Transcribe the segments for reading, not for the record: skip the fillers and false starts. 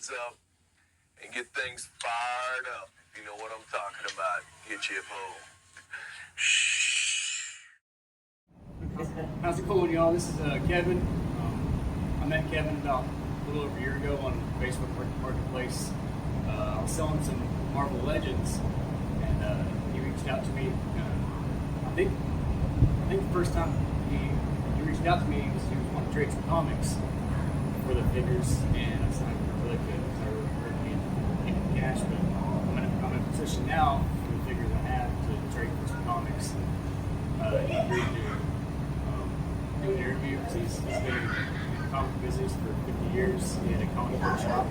heads up and get things fired up. If you know what I'm talking about. Get your home. How's it going, y'all? This is Kevin. I met Kevin about a little over a year ago on Facebook Marketplace. I was selling some Marvel Legends, and he reached out to me. I think the first time he reached out to me, he was wanting to trade some comics for the figures, and I said I really could because I really need cash, but I'm in a position now for the figures I have to trade for some comics. He agreed to do an interview because he's been in the comic business for 50 years. He had a comic book shop.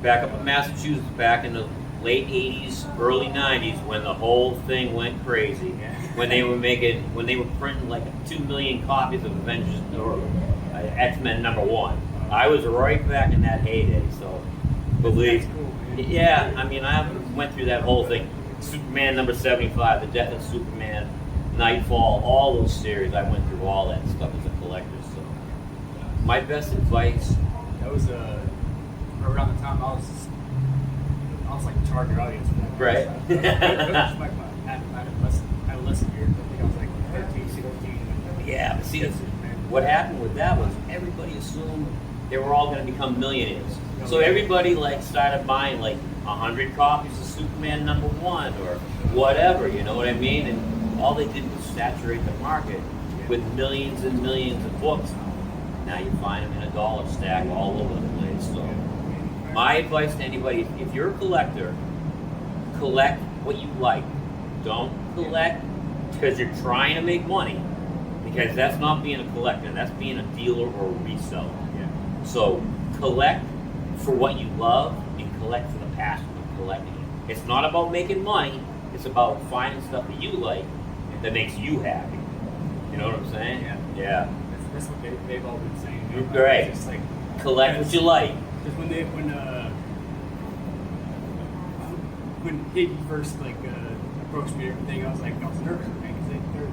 Back up in Massachusetts, back in the late 80s, early 90s, when the whole thing went crazy. Yeah. When they were printing like 2 million copies of Avengers or X-Men #1. I was right back in that heyday, so believe. That's cool, man. Yeah, I mean, I went through that whole thing. Superman #75, The Death of Superman, Nightfall, all those series. I went through all that stuff as a collector. So, my best advice. That was around the time I was like the target audience for that. Right. It was just like my adolescent years. I think I was like 13, 16. Yeah, but see, what happened with that was everybody assumed they were all going to become millionaires. So everybody like started buying like 100 copies of Superman #1 or whatever. You know what I mean? And all they did was saturate the market with millions and millions of books. Now you find them in a dollar stack all over the place. So my advice to anybody, if you're a collector, collect what you like. Don't collect because you're trying to make money, because that's not being a collector, that's being a dealer or a reseller. Yeah. So collect for what you love and collect for the passion of collecting it. It's not about making money, it's about finding stuff that you like that makes you happy. You know what I'm saying? Yeah. That's what they've all been saying. Right. It's just like Collect what you like. because when Higgy first approached me and everything, I was nervous, man, because their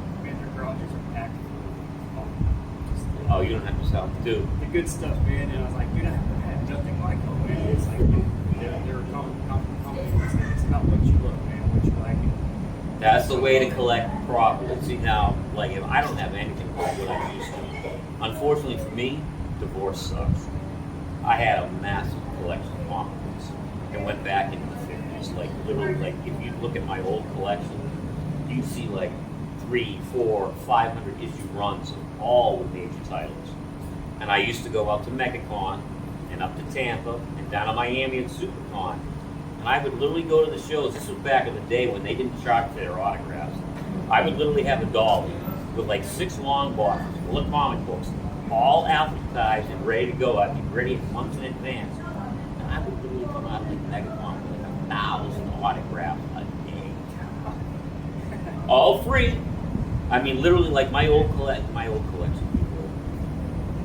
garages are packed with Oh, you don't have to sell it too. the good stuff, man. And I was like, dude, I have nothing like it, man. It's like they're compliments. It's about what you love, man, what you like. That's the way to collect properly. See now, like if I don't have anything like what I used to. Unfortunately for me, divorce sucks. I had a massive collection of comic books and went back into the 50s. Like literally, like if you look at my old collection, you see like 300, 400, 500 issue runs of all the major titles. And I used to go out to MegaCon and up to Tampa and down to Miami and SuperCon. And I would literally go to the shows. This was back in the day when they didn't charge for their autographs. I would literally have a dolly with like 6 long boxes full of comic books, all alphabetized and ready to go. I'd be ready months in advance. And I would literally come out of like MegaCon with like 1,000 autographs a day. All free. I mean, literally, like my old collection, people,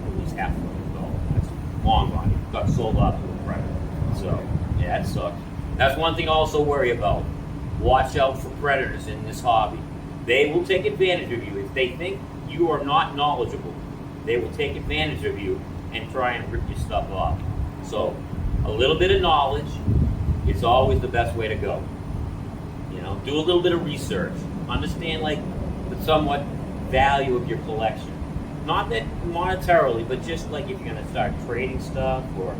at least half of them, that's long gone. It got sold off to the predator. So, yeah, it sucks. That's one thing I also worry about. Watch out for predators in this hobby. They will take advantage of you. If they think you are not knowledgeable, they will take advantage of you and try and rip your stuff off. So, a little bit of knowledge is always the best way to go. You know, do a little bit of research. Understand, like, the somewhat value of your collection. Not that monetarily, but just like if you're going to start trading stuff or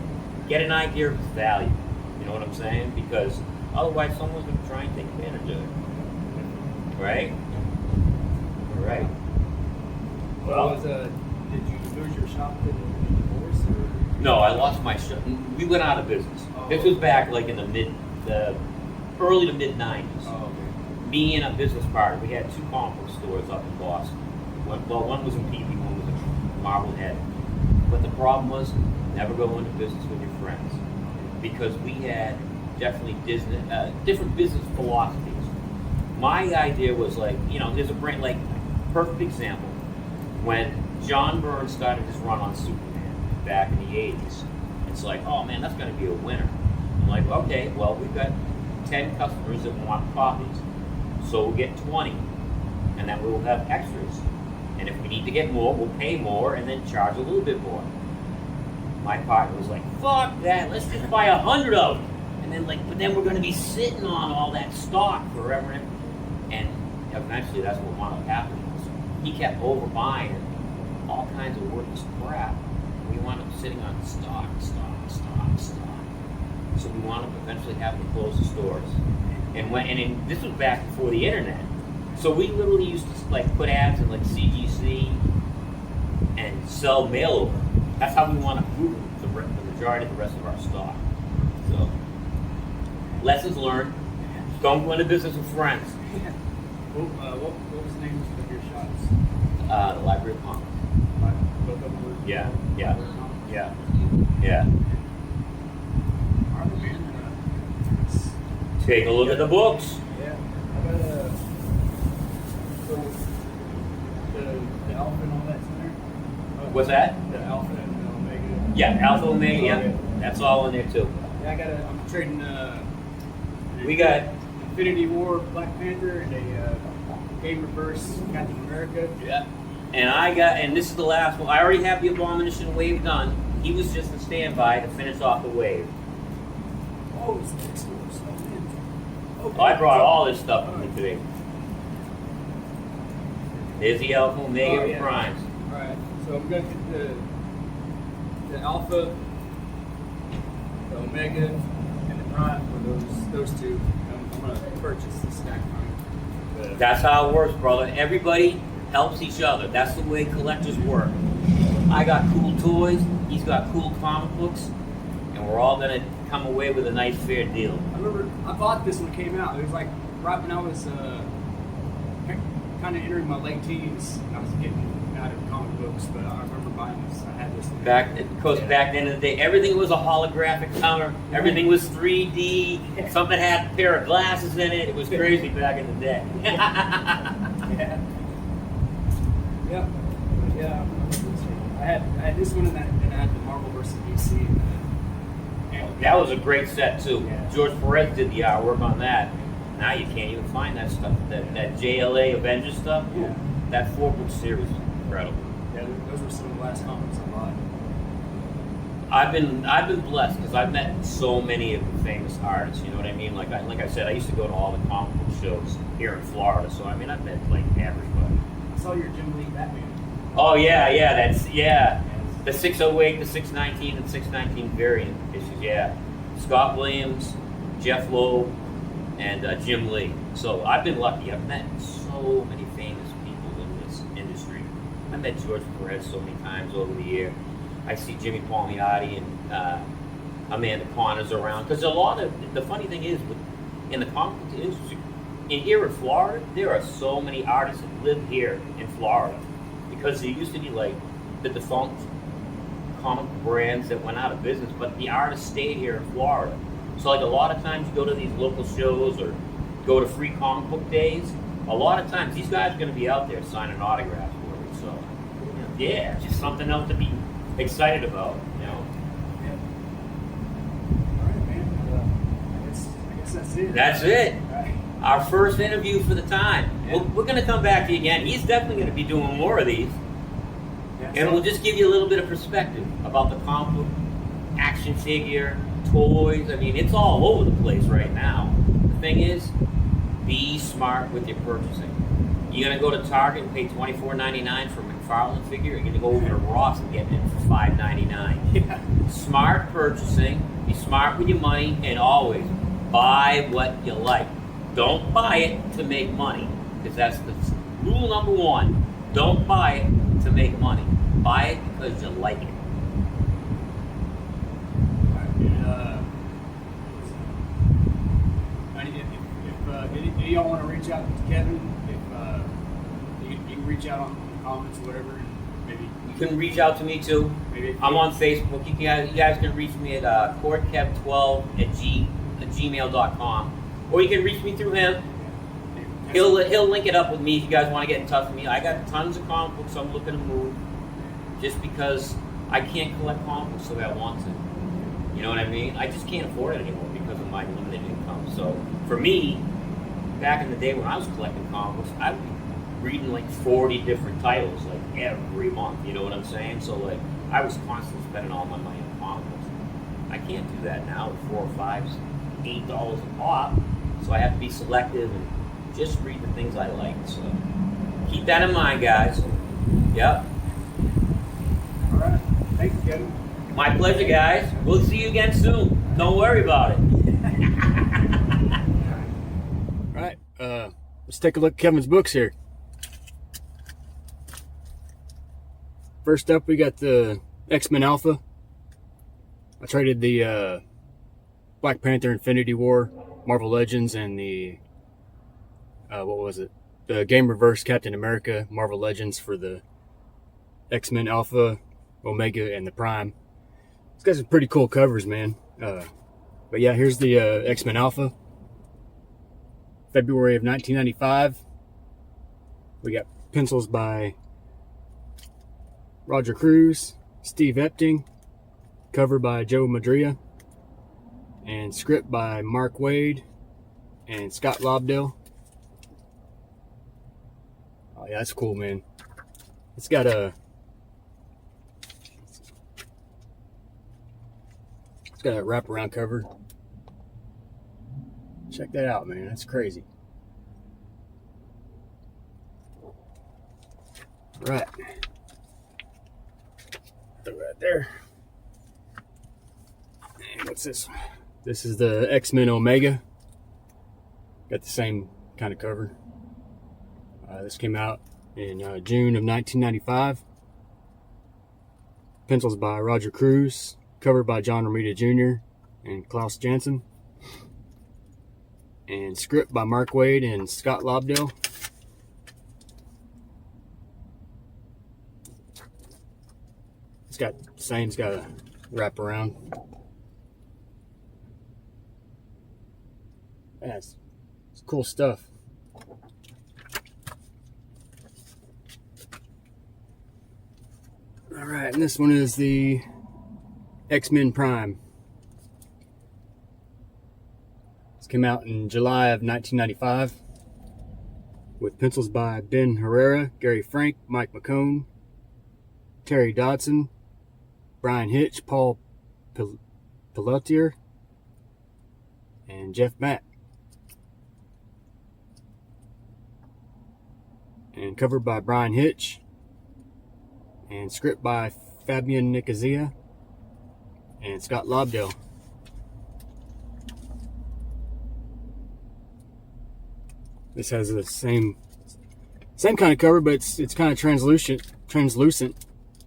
get an idea of its value. You know what I'm saying? Because otherwise someone's going to try and take advantage of it. Right? All right. Well, did you lose your shop in the divorce? Or? No, I lost my shop. We went out of business. This was back like in the early to mid 90s. Oh, okay. Me and a business partner, we had 2 comic book stores up in Boston. One was in PV, one was in Marblehead. But the problem was, never go into business with your friends. Because we had definitely different business philosophies. My idea was like, you know, there's a brand, like, perfect example. When John Byrne started his run on Superman back in the 80s, it's like, oh man, that's going to be a winner. I'm like, okay, well, we've got 10 customers that want copies. So we'll get 20, and then we'll have extras. And if we need to get more, we'll pay more and then charge a little bit more. my partner was like, fuck that, let's just buy 100 of them. And then but then we're gonna be sitting on all that stock forever. And eventually that's what wound up happening. He kept overbuying all kinds of worthless crap. We wound up sitting on stock. So we wound up eventually having to close the stores. And this was back before the internet. So we literally used to put ads in CGC and sell mail over. That's how we want to move the majority of the rest of our stock. So lessons learned. Don't go into business with friends. What was the name of your shops? The Library of Congress. Both of them were. Yeah. All right, man. Take a look at the books. Yeah. I got the Alpha and all that's in there. What's that? The Alpha and the Omega. Yeah, Alpha Omega. Yeah, Okay. that's all in there too. Yeah, I'm trading. We got Infinity War Black Panther and a Game Reverse Captain America. Yeah. And this is the last one. I already have the Abomination wave done. He was just a standby to finish off the wave. Oh, it's next door. Okay. Oh, I brought all this stuff with me today. There's the Alpha Omega Primes. Alright, so I'm going to get the Alpha, the Omega, and the Prime for those two. I'm going to purchase the stack from. That's how it works, brother. Everybody helps each other. That's the way collectors work. I got cool toys, he's got cool comic books, and we're all going to come away with a nice, fair deal. I remember I bought this when it came out. It was like right when I was kind of entering my late teens. And I was getting out of comic books, but I remember buying this. I had this. Because back then in the day, everything was a holographic cover. Everything was 3D. Something had a pair of glasses in it. It was crazy back in the day. Yeah. I had this one and I had the Marvel vs. DC. And That was a great set too. Yeah. George Perez did the artwork on that. Now you can't even find that stuff. That JLA Avengers stuff. Yeah. That 4-book series is incredible. Yeah, those were some of the last comics I bought. I've been blessed because I've met so many of the famous artists. You know what I mean? Like I said, I used to go to all the comic book shows here in Florida. So I mean, I've met everybody. I saw your Jim Lee Batman. Oh yeah. The 608, the 619, and 619 variant issues. Yeah, Scott Williams, Jeff Loeb, and Jim Lee. So I've been lucky. I've met so many famous people in this industry. I met George Perez so many times over the year. I see Jimmy Palmiotti and Amanda Connors around. Because the funny thing is, in the comic book industry, here in Florida, there are so many artists that live here in Florida. Because there used to be the defunct comic brands that went out of business, but the artists stayed here in Florida. So a lot of times you go to these local shows or go to free comic book days, a lot of times these guys are going to be out there signing autographs for you. So yeah, just something else to be excited about, you know. Yeah. All right, man. I guess that's it. That's it. All right. Our first interview for the time. Yeah. We're going to come back to you again. He's definitely going to be doing more of these. Yeah, And we'll just give you a little bit of perspective about the comic book, action figure, toys. I mean, it's all over the place right now. The thing is, be smart with your purchasing. You're going to go to Target and pay $24.99 for a McFarlane figure. You're going to go over to Ross and get it for $5.99. Yeah. Smart purchasing. Be smart with your money, and always buy what you like. Don't buy it to make money, because that's the rule number one. Don't buy it to make money. Buy it because you like it. If any of y'all want to reach out to Kevin, if you can reach out on the comments or whatever, and maybe You can reach out to me too. maybe I'm on Facebook. You guys can reach me at courtkev12@gmail.com, or you can reach me through him. He'll link it up with me if you guys want to get in touch with me. I got tons of comic books I'm looking to move, just because I can't collect comic books the way I want to. You know what I mean? I just can't afford it anymore because of my limited income. So for me, back in the day when I was collecting comic books, I would be reading 40 different titles every month. You know what I'm saying? So I was constantly spending all my money on comics. I can't do that now with $4 or $5, $8 a pop. So I have to be selective and just read the things I like. So keep that in mind, guys. Yep. All right. Thank you, Kevin. My pleasure, guys. We'll see you again soon. Don't worry about it. All right. Let's take a look at Kevin's books here. First up, we got the X-Men Alpha. I traded the Black Panther Infinity War, Marvel Legends, and the what was it? The Game Reverse Captain America Marvel Legends for the X-Men Alpha, Omega, and the Prime. It's got some pretty cool covers, man. But yeah, here's the X-Men Alpha. February of 1995. We got pencils by Roger Cruz, Steve Epting, cover by Joe Madria, and script by Mark Waid and Scott Lobdell. Oh yeah, that's cool, man. It's got a wraparound cover. Check that out, man. That's crazy. All right. Throw that there. And what's this? This is the X-Men Omega. Got the same kind of cover. This came out in June of 1995. Pencils by Roger Cruz. Cover by John Romita Jr. and Klaus Janson. And script by Mark Waid and Scott Lobdell. It's got a wraparound. Yeah, it's cool stuff. All right, and this one is the X-Men Prime. This came out in July of 1995 with pencils by Ben Herrera, Gary Frank, Mike McCone, Terry Dodson, Brian Hitch, Paul Pelletier, and Jeff Mack. And covered by Brian Hitch, and script by Fabian Nicosia and Scott Lobdell. This has the same kind of cover, but it's kind of translucent.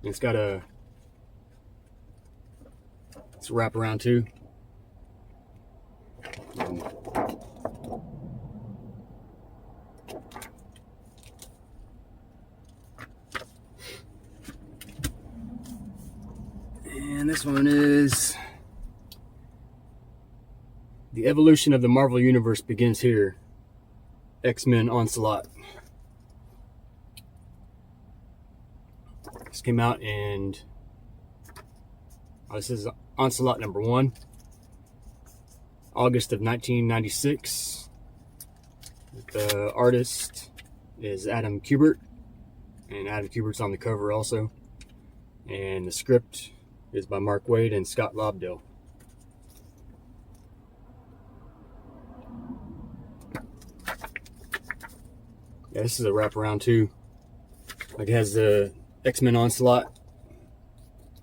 It's got it's a wraparound too. And this one is The Evolution of the Marvel Universe Begins Here. X-Men Onslaught. This came out in this is Onslaught number 1, August of 1996. The artist is Adam Kubert, and Adam Kubert's on the cover also. And the script is by Mark Waid and Scott Lobdell. Yeah, this is a wraparound too. Like, it has the X-Men Onslaught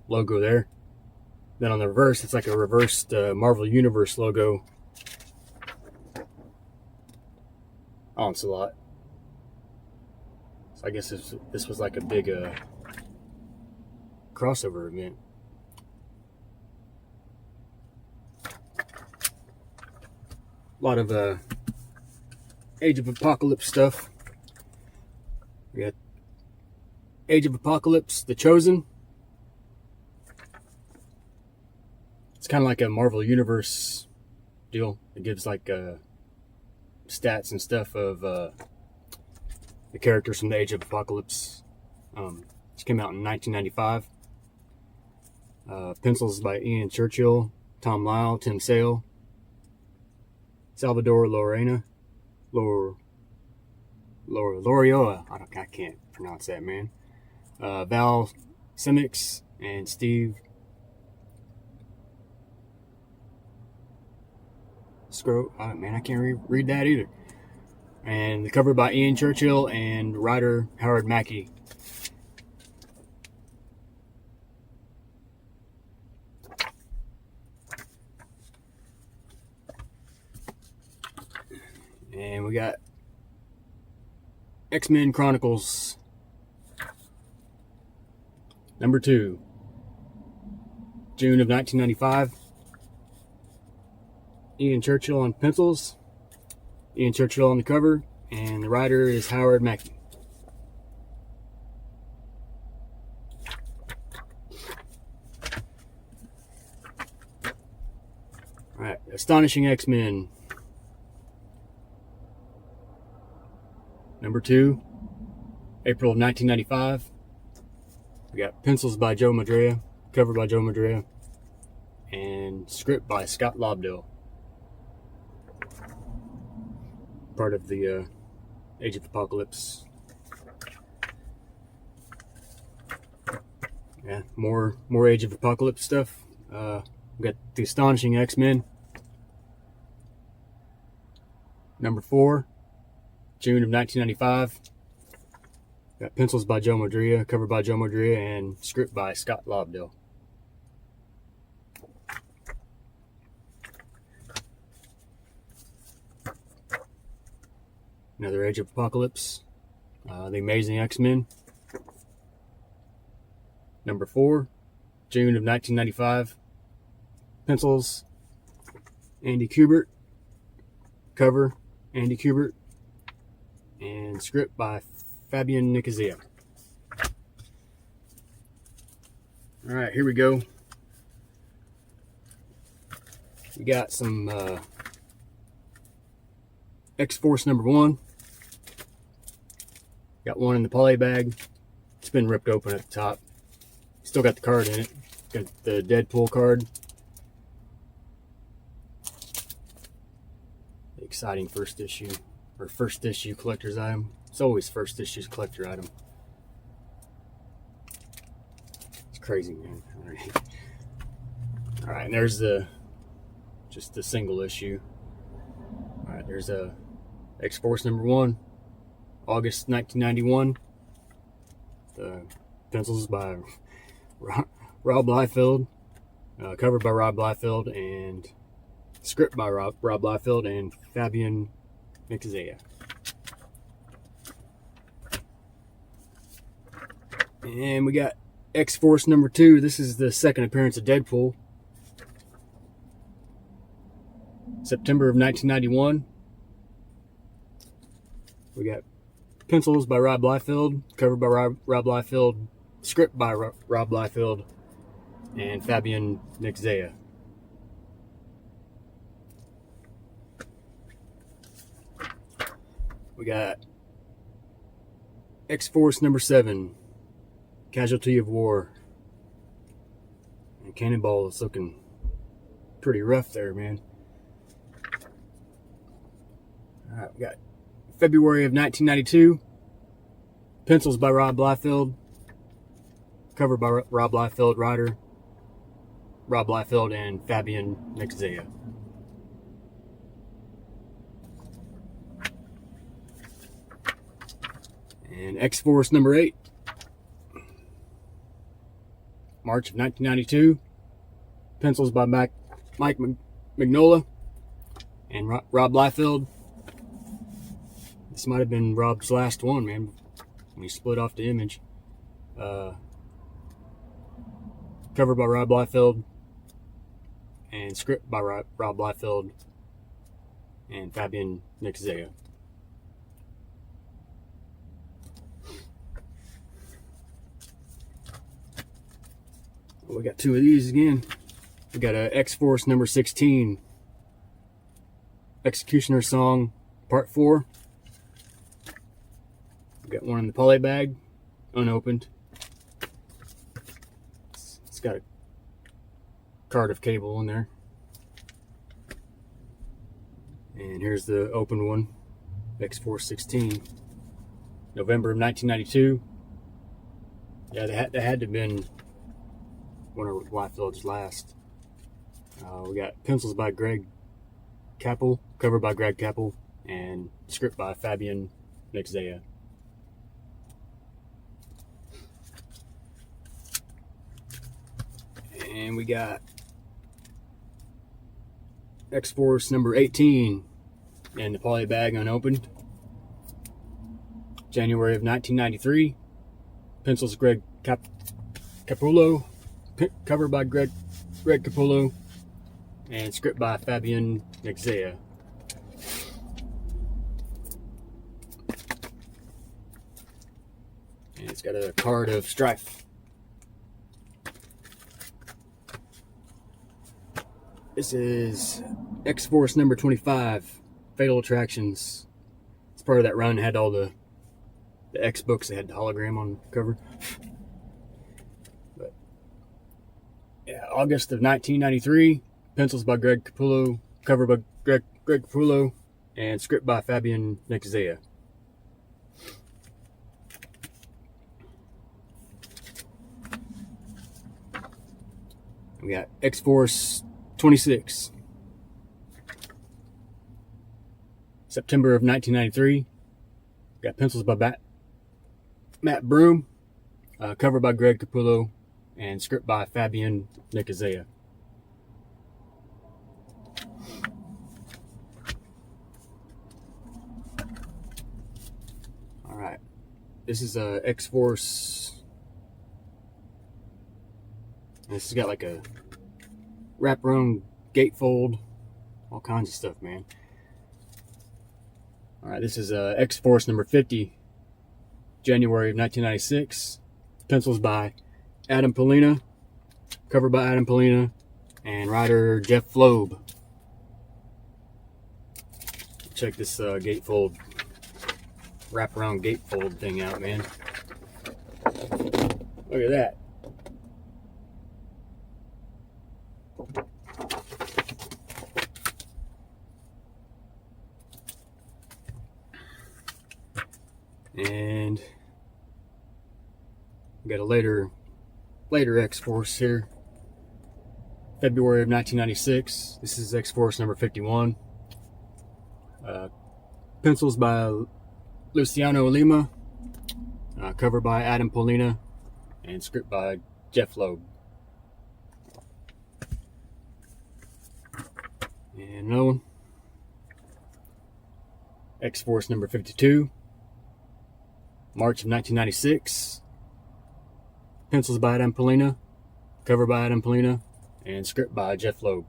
logo there. Then on the reverse, it's like a reversed Marvel Universe logo. Onslaught. So I guess this was like a big crossover event. A lot of Age of Apocalypse stuff. We got Age of Apocalypse, The Chosen. It's kind of like a Marvel Universe deal. It gives like stats and stuff of the characters from the Age of Apocalypse. This came out in 1995. Pencils by Ian Churchill, Tom Lyle, Tim Sale, Salvador Lorioa. I can't pronounce that, man. Val Simix and Steve Man, I can't read that either. And the cover by Ian Churchill and writer Howard Mackey. And we got X-Men Chronicles number 2, June of 1995. Ian Churchill on pencils, Ian Churchill on the cover, and the writer is Howard Mackey. Alright, Astonishing X-Men number 2, April of 1995. We got pencils by Joe Madrea, cover by Joe Madrea, and script by Scott Lobdell. Part of the Age of Apocalypse. Yeah, more Age of Apocalypse stuff. We got the Astonishing X-Men number 4, June of 1995. Got pencils by Joe Madrea, cover by Joe Madrea, and script by Scott Lobdell. Another Age of Apocalypse. The Amazing X-Men number 4, June of 1995. Pencils, Andy Kubert. Cover, Andy Kubert. And script by Fabian Nicozia. Alright, here we go. We got some X-Force number 1. Got one in the poly bag. It's been ripped open at the top. Still got the card in it. Got the Deadpool card. Exciting first issue. Or first issue collector's item. It's always first issue's collector item. It's crazy, man. Alright, and there's just the single issue. Alright, there's X-Force number 1, August 1991. The pencils by Rob Liefeld, cover by Rob Liefeld, and script by Rob Liefeld and Fabian Nicozia. And we got X-Force number 2. This is the second appearance of Deadpool. September of 1991. We got pencils by Rob Liefeld, cover by Rob Liefeld, script by Rob Liefeld, and Fabian Nicozia. We got X-Force number 7, Casualty of War. And Cannonball is looking pretty rough there, man. Alright, we got February of 1992. Pencils by Rob Liefeld. Cover by Rob Liefeld, writer Rob Liefeld and Fabian Nicozia. And X-Force number 8. March of 1992. Pencils by Mike Mignola and Rob Liefeld. This might have been Rob's last one, man, when he split off the Image. Cover by Rob Liefeld and script by Rob Liefeld and Fabian Nicozia. We got 2 of these again. We got a X-Force number 16, Executioner Song Part 4. We got one in the poly bag, unopened. It's got a card of cable in there. And here's the open one, X-Force 16, November of 1992. Yeah, that had to have been one of Liefeld's last. We got pencils by Greg Capel, cover by Greg Capel, and script by Fabian Nixzea. And we got X-Force number 18 in the poly bag unopened. January of 1993. Pencils Greg Capullo, cover by Greg Capullo, and script by Fabian Nixzea. And it's got a card of Strife. This is X-Force number 25, Fatal Attractions. It's part of that run. It had all the X books that had the hologram on the cover. But yeah, August of 1993. Pencils by Greg Capullo, cover by Greg Capullo, and script by Fabian Nixzea. We got X-Force 26. September of 1993. Got pencils by Matt Broom, cover by Greg Capullo, and script by Fabian Nixzea. All right, this is X-Force. This has got like a wraparound gatefold, all kinds of stuff, man. All right, this is X-Force number 50, January of 1996. Pencils by Adam Polina, cover by Adam Polina, and writer Jeff Loeb. Check this gatefold, wraparound gatefold thing out, man. Look at that. And we got a later X-Force here. February of 1996. This is X-Force number 51. Pencils by Luciano Lima, cover by Adam Polina, and script by Jeff Loeb. And another one. X-Force number 52. March of 1996. Pencils by Adam Polina, cover by Adam Polina, and script by Jeff Loeb.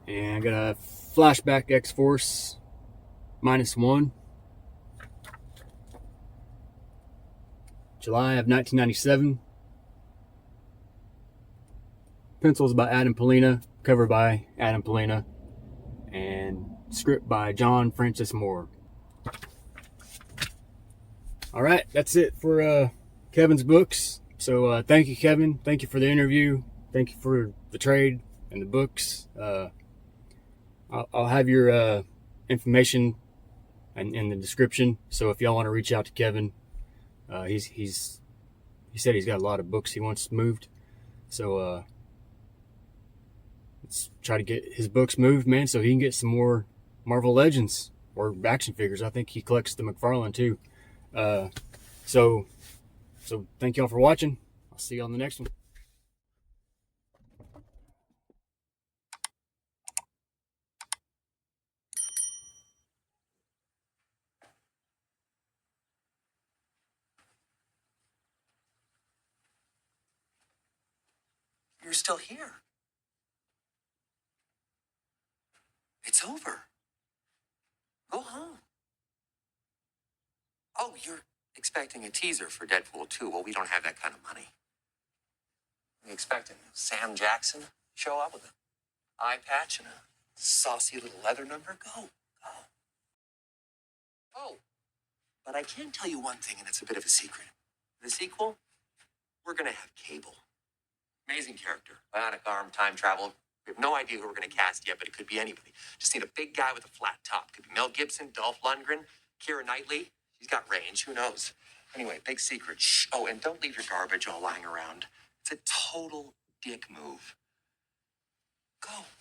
And I got a flashback X-Force -1. July of 1997. Pencils by Adam Polina, cover by Adam Polina, and script by John Francis Moore. All right, that's it for Kevin's books. So thank you, Kevin. Thank you for the interview. Thank you for the trade and the books. I'll have your information in the description. So if y'all want to reach out to Kevin, he said he's got a lot of books he wants moved. So let's try to get his books moved, man, so he can get some more Marvel Legends or action figures. I think he collects the McFarlane too. So thank y'all for watching. I'll see you on the next one. You're still here. It's over. Go home. Oh, you're expecting a teaser for Deadpool 2. Well, we don't have that kind of money. We expecting Sam Jackson show up with an eye patch and a saucy little leather number? Go. Oh, but I can tell you one thing, and it's a bit of a secret. The sequel, we're going to have Cable. Amazing character. Bionic arm, time travel. We have no idea who we're going to cast yet, but it could be anybody. Just need a big guy with a flat top. Could be Mel Gibson, Dolph Lundgren, Keira Knightley. She's got range. Who knows? Anyway, big secret. Shh. Oh, and don't leave your garbage all lying around. It's a total dick move. Go.